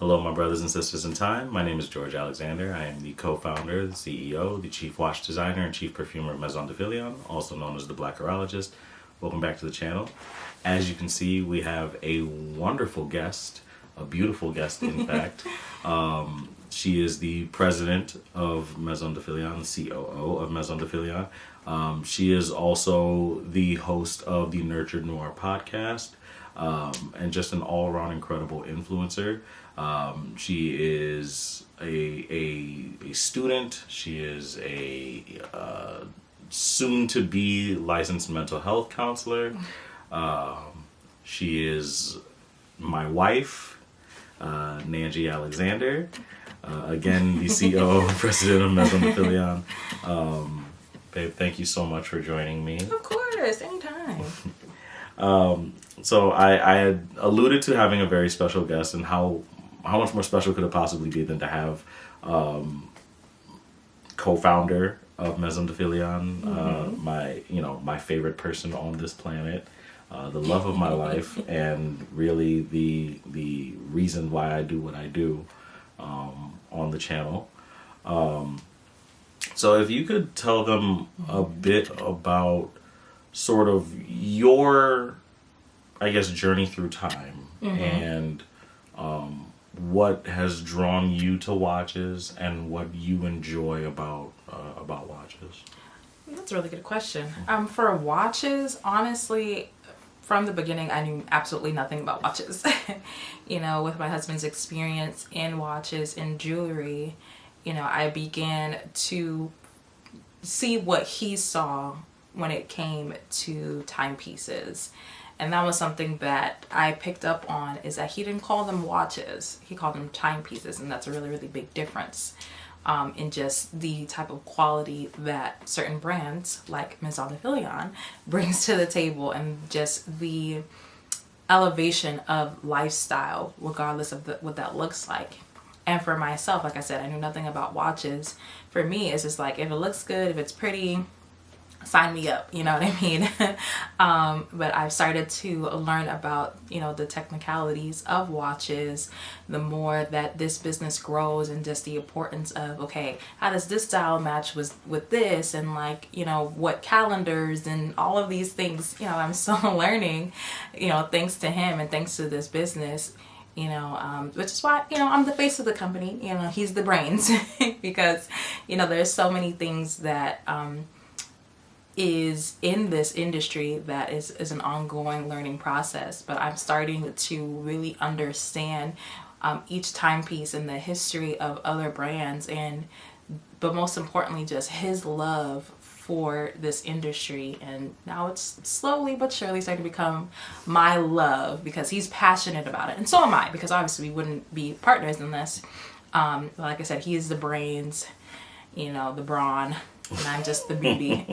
Hello, my brothers and sisters in time. My name is George Alexander. I am the co-founder, the CEO, the chief watch designer, and chief perfumer of Maison, also known as the Black Horologist. Welcome back to the channel. As you can see, we have a wonderful guest, a beautiful guest, in fact. She is the president of Maison, the COO of Maison. She is also the host of the Nurtured Noire podcast, and just an all-around incredible influencer. She is a student. She is a soon-to-be licensed mental health counselor. She is my wife, Nangie Alexander. Again, the CEO and president of Maison. Babe, thank you so much for joining me. Of course, anytime. So I had alluded to having a very special guest, and how much more special could it possibly be than to have co-founder of Maison, my favorite person on this planet, the love of my life, and really the reason why I do what I do on the channel. So if you could tell them a bit about sort of your, I guess, journey through time, and what has drawn you to watches and what you enjoy about watches. That's a really good question. For watches, honestly, from the beginning, I knew absolutely nothing about watches. With my husband's experience in watches and jewelry, I began to see what he saw when it came to timepieces. And that was something that I picked up on, is that he didn't call them watches. He called them timepieces, and that's a really, really big difference in just the type of quality that certain brands like Maison brings to the table, and just the elevation of lifestyle, regardless of what that looks like. And for myself, like I said, I knew nothing about watches. For me, it's just like, if it looks good, if it's pretty, sign me up, you know what I mean? But I've started to learn about, the technicalities of watches, the more that this business grows, and just the importance of, okay, how does this style match with this, and what calendars and all of these things, I'm still learning, thanks to him and thanks to this business. Which is why, I'm the face of the company, he's the brains, because, there's so many things that, is in this industry that is an ongoing learning process. But I'm starting to really understand each timepiece and the history of other brands, but most importantly, just his love for this industry. And now it's slowly but surely starting to become my love, because he's passionate about it, and so am I, because obviously we wouldn't be partners unless, like I said, he is the brains, the brawn, and I'm just the beauty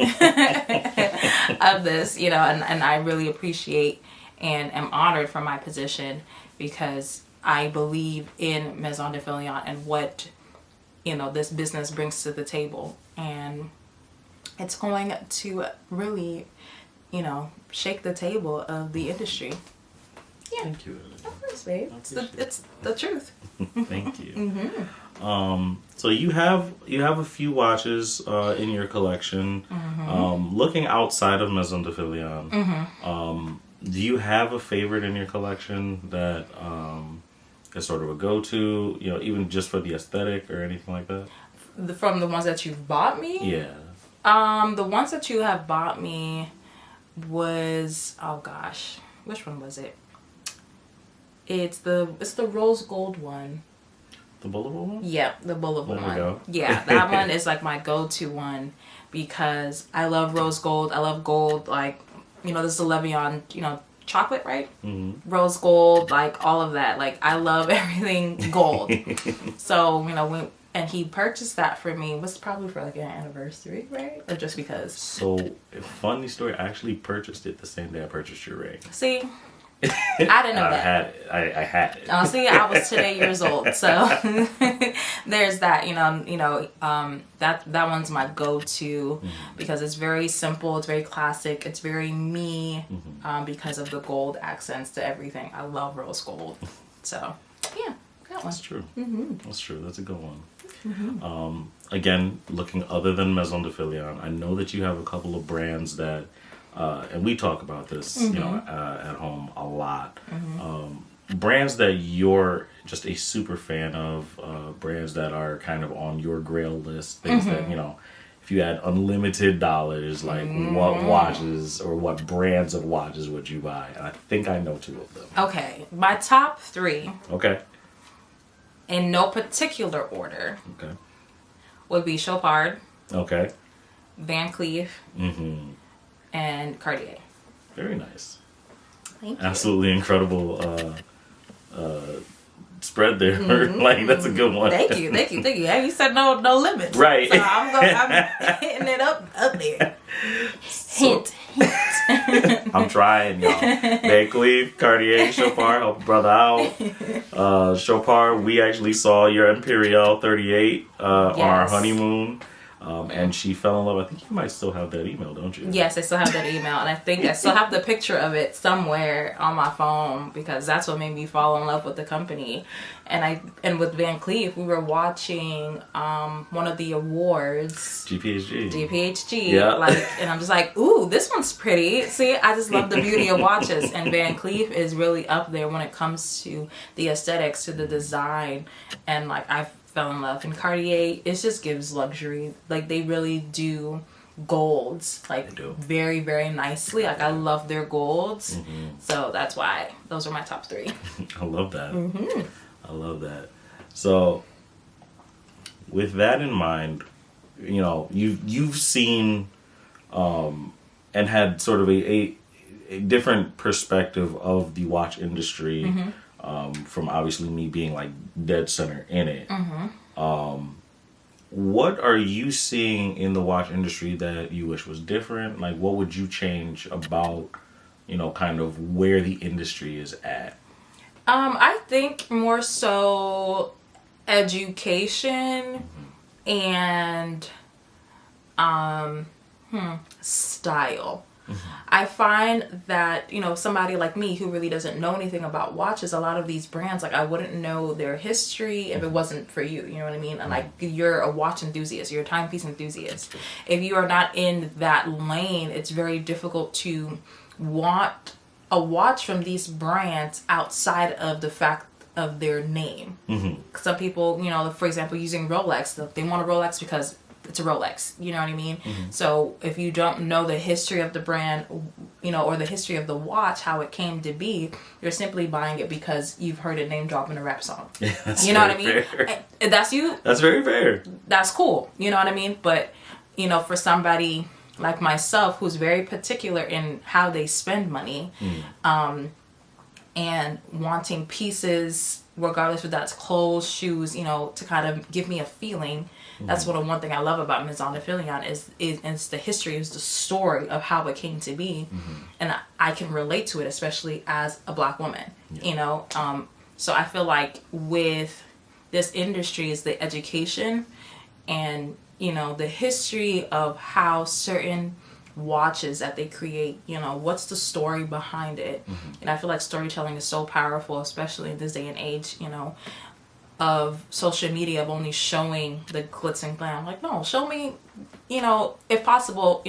of this, and I really appreciate and am honored for my position, because I believe in Maison and what, this business brings to the table. And it's going to really, shake the table of the industry. Yeah. Thank you. Of course, babe. It's the truth. Thank you. So you have a few watches in your collection. Looking outside of Maison do you have a favorite in your collection that is sort of a go-to, even just for the aesthetic or anything like that? From the ones that you've bought me? Yeah. The ones that you have bought me was, oh gosh, which one was it? It's the rose gold one. The Boulevard one? Yeah, the Boulevard one. Go. Yeah, that one is like my go-to one, because I love rose gold. I love gold, this is the Levion, chocolate, right? Mm-hmm. Rose gold, all of that. I love everything gold. So, and he purchased that for me. It was probably for an anniversary, right? Or just because? So, funny story, I actually purchased it the same day I purchased your ring. See? I didn't know that. I had it. See, I was today years old, so there's that. That one's my go-to, because it's very simple, it's very classic, it's very me, because of the gold accents to everything. I love rose gold, so yeah. that one. That's true. That's true. That's a good one. Again, looking other than Maison de Filion, I know that you have a couple of brands that, and we talk about this, at home a lot. Brands that you're just a super fan of, brands that are kind of on your grail list, things that, if you had unlimited dollars, like what watches or what brands of watches would you buy? And I think I know 2 of them. Okay, my top 3. Okay. In no particular order. Okay. Would be Chopard, Okay. Van Cleef, and Cartier. Very nice. Thank you. Absolutely incredible spread there. Like, that's a good one. Thank you. And you said no limits. Right. So I'm hitting it up there. Hint. I'm trying, y'all. Van Cleef, Cartier, Chopard, help a brother out. Chopard, we actually saw your Imperial 38 on our honeymoon. And she fell in love. I think you might still have that email, don't you? Yes, I still have that email. And I think I still have the picture of it somewhere on my phone because that's what made me fall in love with the company. And with Van Cleef, we were watching one of the awards. GPHG. Yeah. And I'm just like, ooh, this one's pretty. See, I just love the beauty of watches. And Van Cleef is really up there when it comes to the aesthetics, to the design. And I fell in love. And Cartier, it just gives luxury. They really do golds very, very nicely. I love their golds. So that's why those are my top 3. I love that. I love that. So with that in mind, you've seen and had sort of a different perspective of the watch industry. From obviously me being dead center in it. What are you seeing in the watch industry that you wish was different? What would you change about, kind of where the industry is at? I think more so education and style. I find that, somebody like me who really doesn't know anything about watches, a lot of these brands, I wouldn't know their history if it wasn't for you, you know what I mean? And you're a watch enthusiast, you're a timepiece enthusiast. If you are not in that lane, it's very difficult to want a watch from these brands outside of the fact of their name. Some people, for example, using Rolex, they want a Rolex because it's a Rolex, you know what I mean? So if you don't know the history of the brand, or the history of the watch, how it came to be, you're simply buying it because you've heard it name drop in a rap song. Yeah, you know what I mean? And that's you. That's very fair. That's cool. You know what I mean? But, for somebody like myself who's very particular in how they spend money, and wanting pieces, regardless if that's clothes, shoes, to kind of give me a feeling. That's one thing I love about Maison de Filion is the history, is the story of how it came to be. And I can relate to it, especially as a Black woman, So I feel like with this industry is the education and, the history of how certain watches that they create, what's the story behind it. And I feel like storytelling is so powerful, especially in this day and age, of social media, of only showing the glitz and glam. No, show me, if possible,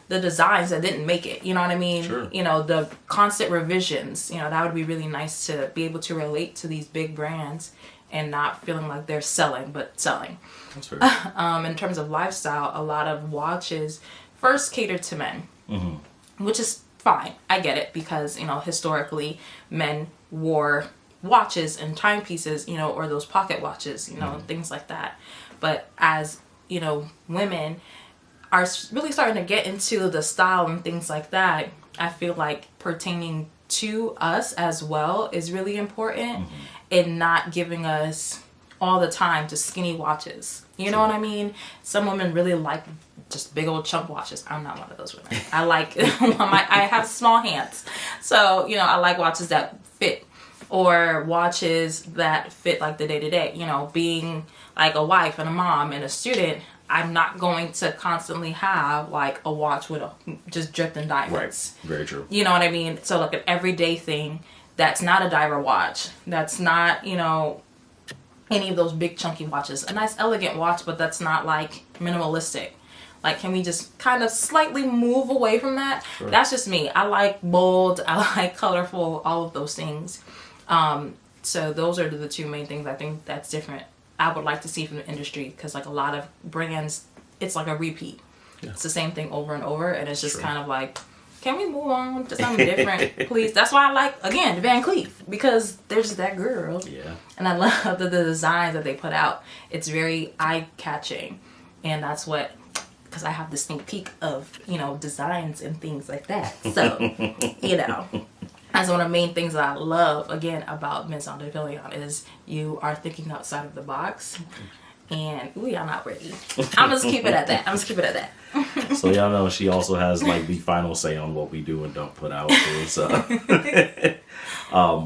the designs that didn't make it, you know what I mean? Sure. The constant revisions, that would be really nice to be able to relate to these big brands and not feeling like they're selling, but selling. That's fair. In terms of lifestyle, a lot of watches first cater to men, which is fine. I get it because, historically men wore watches and timepieces, or those pocket watches, things like that. But as, women are really starting to get into the style and things like that, I feel like pertaining to us as well is really important in not giving us all the time to skinny watches. You know what I mean? Some women really like just big old chunk watches. I'm not one of those women. I like, I have small hands. So, I like watches that fit, or watches that fit the day-to-day. Being a wife and a mom and a student, I'm not going to constantly have a watch with just dripping diamonds. Right. Very true. You know what I mean? So an everyday thing that's not a diver watch, that's not, any of those big chunky watches. A nice elegant watch, but that's not like minimalistic. Like, can we just kind of slightly move away from that? Sure. That's just me. I like bold, I like colorful, all of those things. So those are the two main things I think that's different. I would like to see from the industry, because like a lot of brands, it's like a repeat. Yeah. It's the same thing over and over, and it's just kind of like, can we move on to something different, please? That's why I like, again, Van Cleef, because there's that girl. Yeah. And I love the designs that they put out. It's very eye-catching, and that's what, because I have this sneak peek of, you know, designs and things like that. So, you know, that's one of the main things that I love, again, about Maison de Villion is you are thinking outside of the box. And, ooh, y'all not ready. I'm just keep it at that. So y'all know she also has like the final say on what we do and don't put out too. So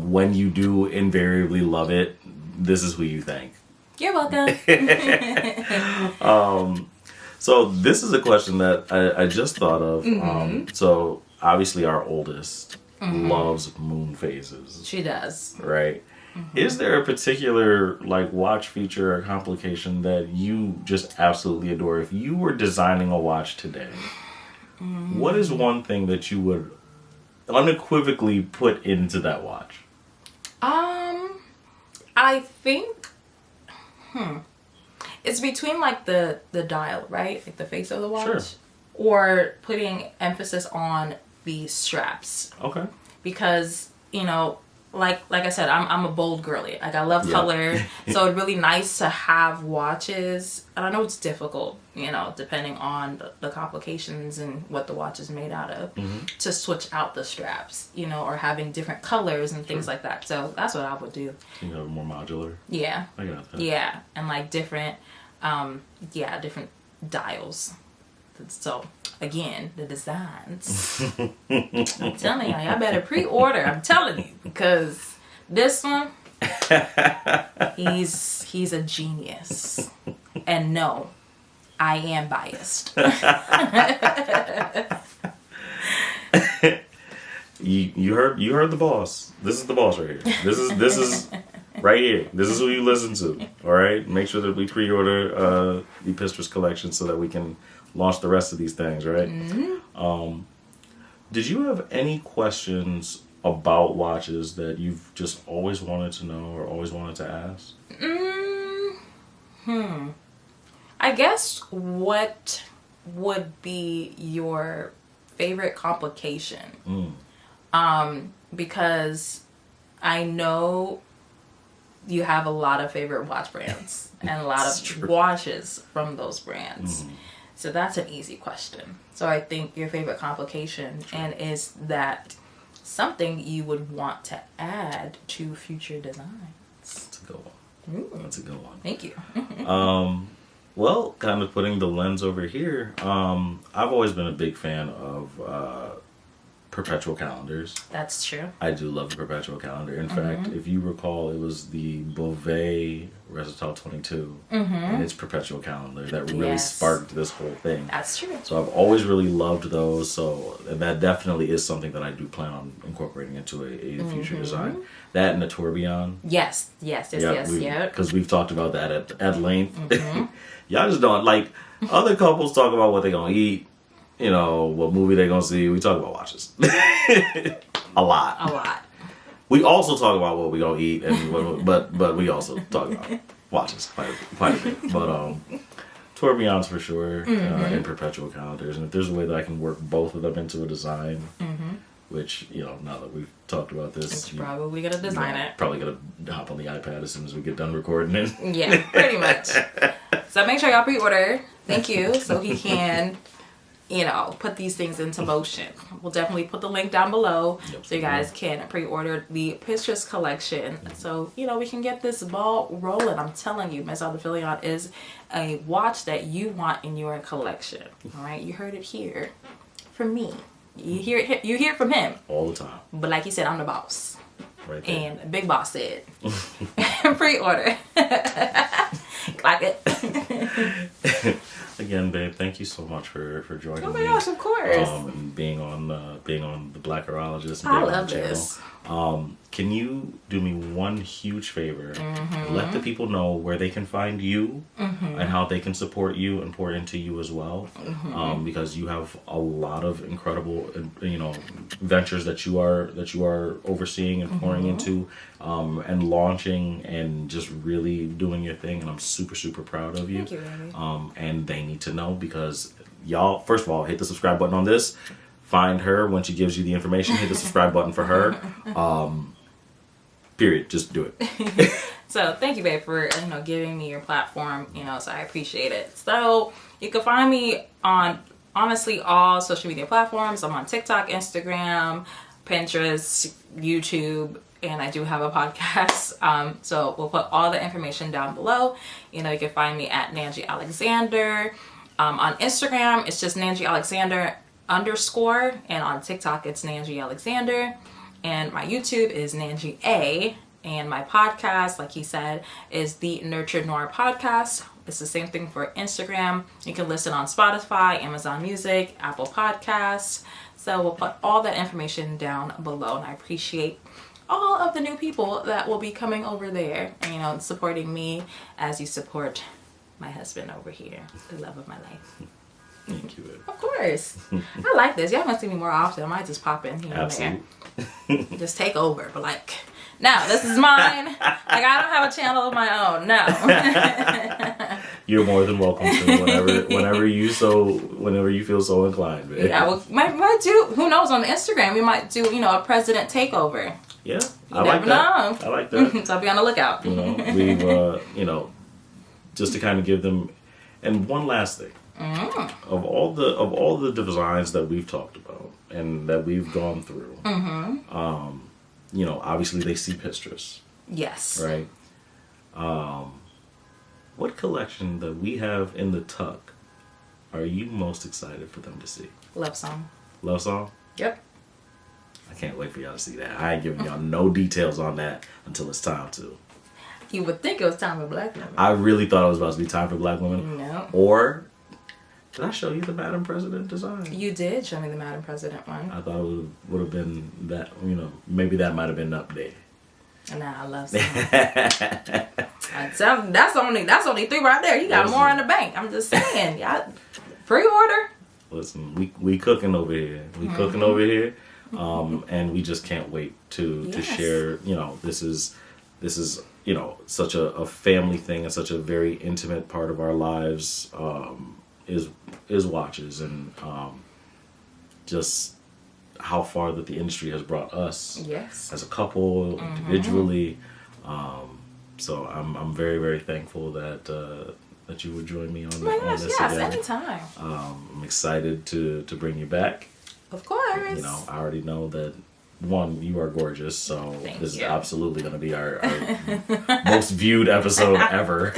when you do invariably love it, this is who you thank. You're welcome. So this is a question that I just thought of. So obviously our oldest loves moon phases. She does. Right? Is there a particular like watch feature or complication that you just absolutely adore? If you were designing a watch today, what is one thing that you would unequivocally put into that watch? I think it's between like the dial, right? Like the face of the watch. Sure. Or putting emphasis on the straps. Okay. Because, you know, like I said, I'm a bold girly. Like, I love color. So it's really nice to have watches. And I know it's difficult, you know, depending on the complications and what the watch is made out of, to switch out the straps, you know, or having different colors and things like that. So that's what I would do. You know, more modular. Yeah. I got that. Yeah. And like different, different dials. So again, the designs. I'm telling y'all better pre-order. I'm telling you, because this one, he's a genius. And no, I am biased. You heard the boss. This is the boss right here. This is right here. This is who you listen to. All right. Make sure that we pre-order the Pistress collection so that we can launch the rest of these things, right? Did you have any questions about watches that you've just always wanted to know or always wanted to ask? I guess what would be your favorite complication? Because I know you have a lot of favorite watch brands and a lot of watches from those brands. So that's an easy question. So I think your favorite complication, and is that something you would want to add to future designs? That's a good one. That's a good one. Thank you. Well, kind of putting the lens over here, I've always been a big fan of perpetual calendars. That's true. I do love the perpetual calendar. In fact, if you recall, it was the Beauvais Resital 22 and its perpetual calendar that really sparked this whole thing. That's true. So I've always really loved those. So that definitely is something that I do plan on incorporating into a future design. That and the tourbillon. Yes. Because we've talked about that at length. Y'all just don't, like, other couples talk about what they're going to eat. You know, what movie they gonna see. We talk about watches. A lot. We also talk about what we gonna eat, and but we also talk about watches quite a bit. But tourbillons for sure, and perpetual calendars. And if there's a way that I can work both of them into a design, which, you know, now that we've talked about this, probably gonna design it. Probably gonna hop on the iPad as soon as we get done recording it. Yeah, pretty much. So make sure y'all pre-order. Thank you. So he can, you know, put these things into motion. We'll definitely put the link down below so you guys can pre-order the Pistress collection. So, you know, we can get this ball rolling. I'm telling you, Maison de Villion is a watch that you want in your collection. All right, you heard it here from me. You hear it from him all the time. But like he said, I'm the boss. Right there. And Big Boss said, pre-order. Clock it. Again, babe, thank you so much for joining me. Oh my gosh, of course. And being on the Black Horologist. I love this. Can you do me one huge favor? Let the people know where they can find you and how they can support you and pour into you as well, because you have a lot of incredible, ventures that you are overseeing and pouring into, and launching and just really doing your thing. And I'm super, super proud of you. Thank you, baby. And they need to know, because y'all, first of all, hit the subscribe button on this. Find her when she gives you the information. Hit the subscribe button for her. Period. Just do it. So thank you, babe, for giving me your platform. So I appreciate it. So you can find me on honestly all social media platforms. I'm on TikTok, Instagram, Pinterest, YouTube, and I do have a podcast. So we'll put all the information down below. You can find me at Nangie Alexander. On Instagram, it's just Nangie Alexander _, and on TikTok it's Nangie Alexander, and my YouTube is Nangie A, and my podcast, like he said, is the Nurture Noire podcast. It's the same thing for Instagram. You can listen on Spotify, Amazon Music, Apple Podcasts. So we'll put all that information down below, and I appreciate all of the new people that will be coming over there and supporting me as you support my husband over here, the love of my life. Thank you, babe. Of course. I like this. Y'all gonna see me more often. I might just pop in here Absolutely. and there. Just take over. But no, this is mine. I don't have a channel of my own. No. You're more than welcome to whenever you feel so inclined, babe. Yeah, well, might do, who knows, on Instagram we might do, a president takeover. Yeah. You never know. I like that. So I'll be on the lookout. We've just to kind of give them. And one last thing. Of all the designs that we've talked about and that we've gone through, obviously they see Pinterest. Yes. Right. What collection that we have in the tuck are you most excited for them to see? Love song. Love song? Yep. I can't wait for y'all to see that. I ain't giving y'all no details on that until it's time to. You would think it was time for black women. I really thought it was about to be time for black women. No. Or did I show you the Madam President design? You did show me the Madam President one. I thought it would have been that, maybe that might have been up there. Nah, I love song. That's only 3 right there. You got more in the bank. I'm just saying. Y'all pre-order. Listen, we cooking over here. We cooking over here. And we just can't wait to share, this is such a family thing and such a very intimate part of our lives, is watches, and just how far that the industry has brought us as a couple, individually. So I'm very, very thankful that you would join me on this again. Anytime. I'm excited to bring you back. Of course. I already know that, one, you are gorgeous, so this is absolutely going to be our most viewed episode ever.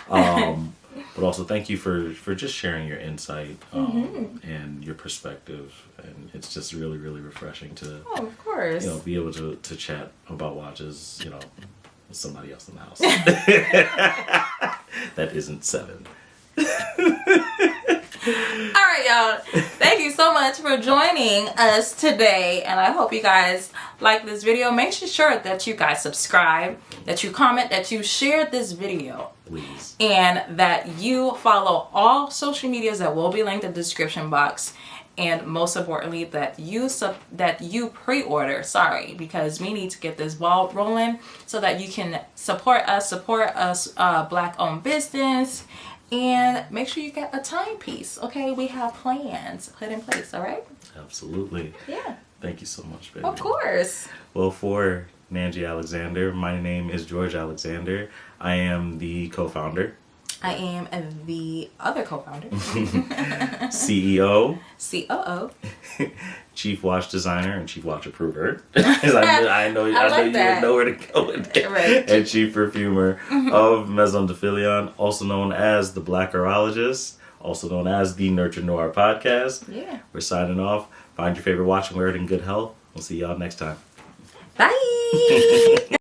But also thank you for just sharing your insight and your perspective, and it's just really, really refreshing to of course. Be able to chat about watches, with somebody else in the house. That isn't 7. All right, y'all. Thank you so much for joining us today, and I hope you guys like this video. Make sure that you guys subscribe, that you comment, that you share this video, please, and that you follow all social medias that will be linked in the description box, and most importantly that you pre-order. Because we need to get this ball rolling so that you can support us, Black-owned business. And make sure you get a timepiece, okay? We have plans put in place, all right? Absolutely. Yeah. Thank you so much, baby. Of course. Well, for Nangie Alexander, my name is George Alexander. I am the co-founder. I am the other co-founder. CEO. COO. Chief watch designer and chief watch approver. I know you would know where to go with it. Right. And chief perfumer of Maison de Filion, also known as the Black Horologist, also known as the Nurture Noire podcast. Yeah. We're signing off. Find your favorite watch and wear it in good health. We'll see y'all next time. Bye.